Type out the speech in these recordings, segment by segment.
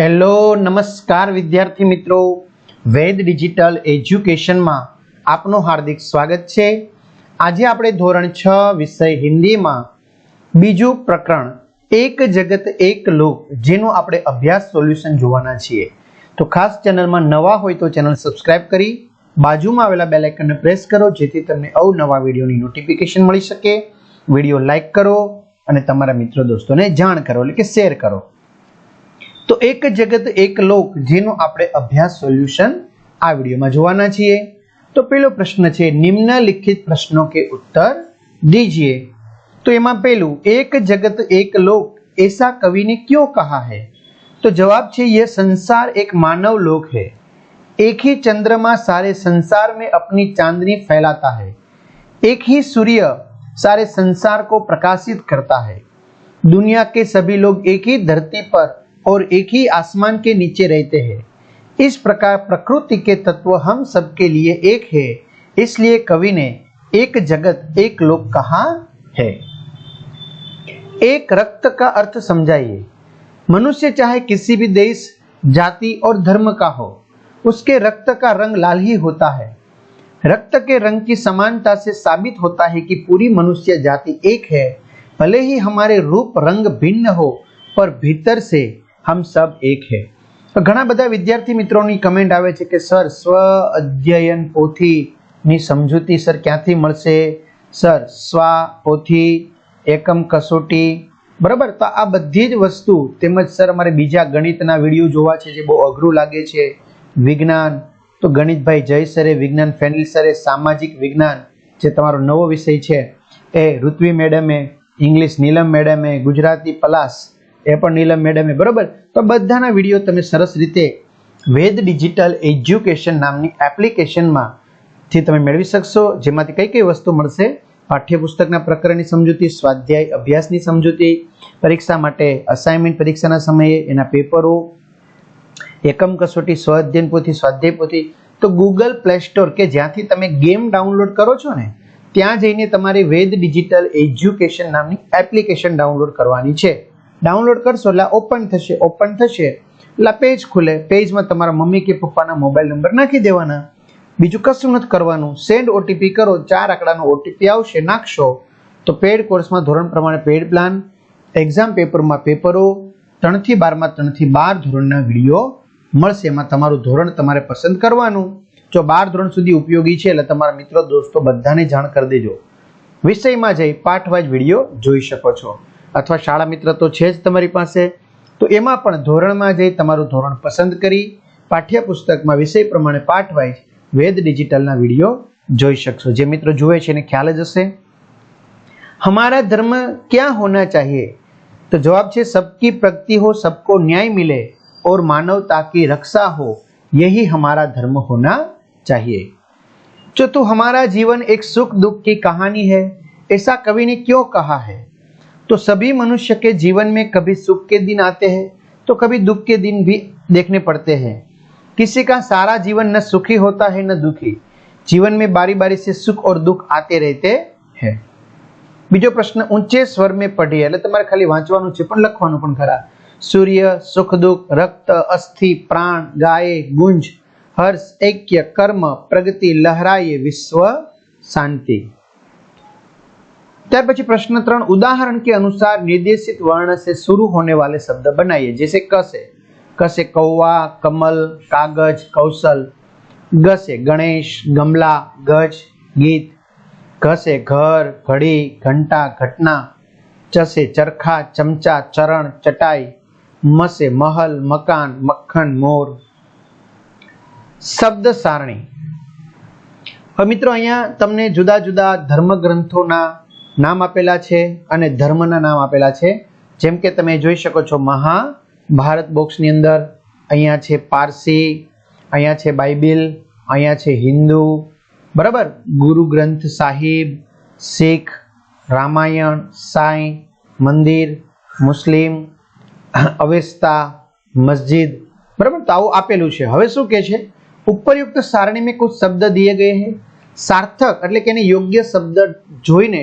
Hello નમસ્કાર વિદ્યાર્થી મિત્રો, વેદ ડિજિટલ એજ્યુકેશનમાં આપનું હાર્દિક સ્વાગત છે। આજે આપણે ધોરણ 6 વિષય હિન્દીમાં બીજું પ્રકરણ એક જગત એક લોક જેનું આપણે અભ્યાસ સોલ્યુશન જોવાના છીએ। તો ખાસ ચેનલમાં નવા હોય તો ચેનલ સબસ્ક્રાઇબ કરી બાજુમાં આવેલા બેલ આઇકનને પ્રેસ કરો જેથી તમને અવનવા વિડીયોની નોટિફિકેશન મળી શકે। વિડીયો લાઈક કરો અને તમારા મિત્રો દોસ્તોને જાણ કરો એટલે કે શેર કરો। તો એક જગત એક લોક જેનો આપણે અભ્યાસ સોલ્યુશન આ વિડીયોમાં જોવાના છીએ। તો પહેલો પ્રશ્ન છે નિમ્નલિખિત प्रश्नों के उत्तर दीजिए। तो એમાં પહેલું एक जगत एक लोक ऐसा कवि ने क्यों कहा है? तो जवाब છે यह संसार एक मानव लोक है। एक ही चंद्रमा सारे संसार में अपनी चांदनी फैलाता है। एक ही सूर्य सारे संसार को प्रकाशित करता है। दुनिया के सभी लोग एक ही धरती पर और एक ही आसमान के नीचे रहते हैं। इस प्रकार प्रकृति के तत्व हम सबके लिए एक है, इसलिए कवि ने एक जगत एक लोक कहा है। एक रक्त का अर्थ समझाइए। मनुष्य चाहे किसी भी देश, जाति और धर्म का हो, उसके रक्त का रंग लाल ही होता है। रक्त के रंग की समानता से साबित होता है कि पूरी मनुष्य जाति एक है। भले ही हमारे रूप रंग भिन्न हो पर भीतर से हम सब एक है। तो घણા બધા વિદ્યાર્થી મિત્રોની કમેન્ટ આવે છે કે સર સ્વ અધ્યયન પોથીની સમજૂતી સર ક્યાંથી મળશે? સર સ્વા પોથી એકમ કસોટી બરાબર। તો આ બધી જ વસ્તુ તેમજ સર અમારે બીજા ગણિતના વિડીયો જોવા છે જે બહુ અઘરું લાગે છે। વિજ્ઞાન તો ગણિતભાઈ જય સરે, વિજ્ઞાન ફેનિલ સરે, સામાજિક વિજ્ઞાન જે તમારો નવો વિષય છે એ ઋત્વી મેડમે, ઇંગ્લિશ નીલમ મેડમે, ગુજરાતી પલાસ એ પણ નીલમ મેડમે બરાબર। તો બધાના વિડીયો તમે સરસ રીતે વેદ ડિજિટલ એજ્યુકેશન નામની એપ્લિકેશનમાંથી તમે મેળવી શકશો, જેમાંથી કઈ કઈ વસ્તુ મળશે? પાઠ્યપુસ્તકના પ્રકરણની સમજૂતી, સ્વાધ્યાય અભ્યાસની સમજૂતી, પરીક્ષા માટે અસાઇનમેન્ટ પરીક્ષાના સમયે એના પેપરો, એકમ કસોટી, સ્વ અધ્યયન પોથી, સ્વાધ્યાય પોથી। તો ગૂગલ પ્લે સ્ટોર કે જ્યાંથી તમે ગેમ ડાઉનલોડ કરો છો ને ત્યાં જઈને તમારે વેદ ડિજિટલ એજ્યુકેશન નામની એપ્લિકેશન ડાઉનલોડ કરવાની છે। ડાઉનલોડ કરશો એટલે ઓપન થશે એટલે પેજ ખુલે। પેજમાં તમારા મમ્મી કે પપ્પાના મોબાઈલ નંબર નાખી દેવાના, બીજું કશું નથી કરવાનું। સેન્ડ ઓટીપી કરો, 4 આંકડાનો ઓટીપી આવશે, નાખશો તો પેડ કોર્સમાં ધોરણ પ્રમાણે પેડ પ્લાન, એક્ઝામ પેપરમાં પેપરો, 3 થી 12 માં 3 થી 12 ધોરણના વિડીયો મળશે। એમાં તમારું ધોરણ તમારે પસંદ કરવાનું। જો 12 ધોરણ સુધી ઉપયોગી છે એટલે તમારા મિત્રો દોસ્તો બધાને જાણ કરી દેજો। વિષયમાં જઈ પાઠ વાઇઝ વિડીયો જોઈ શકો છો, અથવા શાળા મિત્ર તો છે જ તમારી પાસે, તો એમાં પણ ધોરણમાં જઈ તમારું ધોરણ પસંદ કરી પાઠ્યપુસ્તકમાં વિષય પ્રમાણે પાઠ વાઇઝ વેદ ડિજિટલના વિડીયો જોઈ શકશો। જે મિત્રો જુએ છે એને ખ્યાલ જ હશે। हमारा धर्म क्या होना चाहिए? तो जवाब છે सबकी प्रगति हो, सबको न्याय मिले और मानवता की रक्षा हो, यही हमारा धर्म होना चाहिए। जो तो हमारा जीवन एक सुख दुख की कहानी है, ऐसा कवि ने क्यों कहा है? तो सभी मनुष्य के जीवन में कभी सुख के दिन आते हैं तो कभी दुख के दिन भी देखने पड़ते हैं। किसी का सारा जीवन न सुखी होता है न दुखी। जीवन में बारी बारी से सुख और दुख आते रहते हैं। बीजो प्रश्न ऊंचे स्वर में पढ़िए એટલે તમારે ખાલી વાંચવાનું છે પણ લખવાનું પણ ખરા। सूर्य, सुख दुख, रक्त, अस्थि, प्राण, गाये, गुंज, हर्ष, ऐक्य, कर्म, प्रगति, लहराए, विश्व शांति। त्यार पछी प्रश्न 3 उदाहरण के अनुसार निर्देशित वर्ण से शुरू होने वाले शब्द बनाइए। जैसे क से कौवा, कमल, कागज, कौशल। ग से गणेश, गमला, गज, गीत। घ से घर, घड़ी, घंटा, घटना। च से चरखा, चमचा, चरण, चटाई। म से महल, मकान, मक्खन, मोर। शब्द सारणी। હવે મિત્રો અહીંયા તમને જુદા જુદા ધર્મ ગ્રંથોના નામ આપેલા છે અને ધર્મના નામ આપેલા છે। જેમ કે તમે જોઈ શકો છો મહાભારત બોક્સની અંદર, અહીંયા છે પારસી, અહીંયા છે બાઇબલ, અહીંયા છે હિન્દુ બરાબર, ગુરુ ગ્રંથ સાહિબ, શીખ, રામાયણ, સાઈ, મંદિર, મુસ્લિમ, અવેસ્તા, મસ્જિદ બરાબર। તો આવું આપેલું છે। હવે શું કહે છે? ઉપરયુक्त सारणी में कुछ शब्द दिए गए हैं, सार्थक એટલે કે એને યોગ્ય શબ્દ જોઈને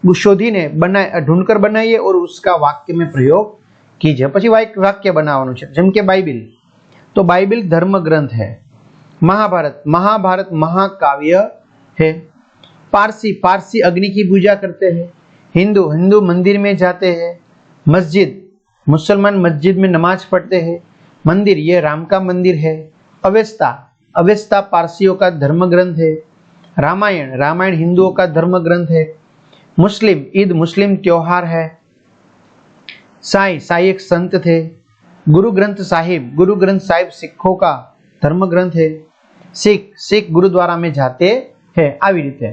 ढूंढकर बनाइए और उसका वाक्य में प्रयोग कीजिए। પછી वाक्य बनावવાનું છે, જેમ કે बाइबिल, तो बाइबिल धर्म ग्रंथ है। महाभारत, महाभारत महाकाव्य है। पारसी, पारसी अग्नि की पूजा करते हैं। हिंदू, हिंदू मंदिर में जाते हैं। मस्जिद, मुसलमान मस्जिद में नमाज पढ़ते हैं। मंदिर, ये राम का मंदिर है। अवेस्ता, अवेस्ता पारसियों का धर्म ग्रंथ है। रामायण, रामायण हिंदुओं का धर्म ग्रंथ है। मुस्लिम, ईद मुस्लिम त्योहार है। साई, साई एक संत थे। गुरु ग्रंथ साहिब, गुरु ग्रंथ साहिब सिखों का धर्म ग्रंथ है। सिख, सिख गुरुद्वारा में जाते हैं। આવી રીતે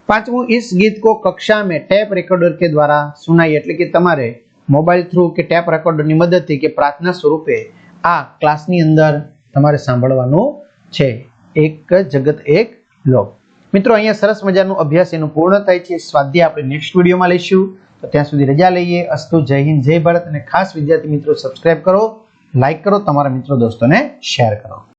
પાંચમું, इस गीत को कक्षा में टेप रिकॉर्डर के द्वारा सुनाई, એટલે કે તમારે મોબાઈલ થ્રુ કે ટેપ રેકોર્ડરની મદદથી કે પ્રાર્થના સ્વરૂપે આ ક્લાસની અંદર તમારે સાંભળવાનું છે। એક જગત એક લોક। મિત્રો, અહીંયા સરસ મજાનો અભ્યાસ એનો પૂર્ણ થાય છે। સ્વાધ્યાય આપણે નેક્સ્ટ વિડીયોમાં લઈશું, તો ત્યાં સુધી રજા લઈએ। અસ્તુ, જય હિન્દ, જય ભારત। અને ખાસ વિદ્યાર્થી મિત્રો સબસ્ક્રાઇબ કરો, લાઈક કરો, તમારા મિત્રો દોસ્તોને શેર કરો।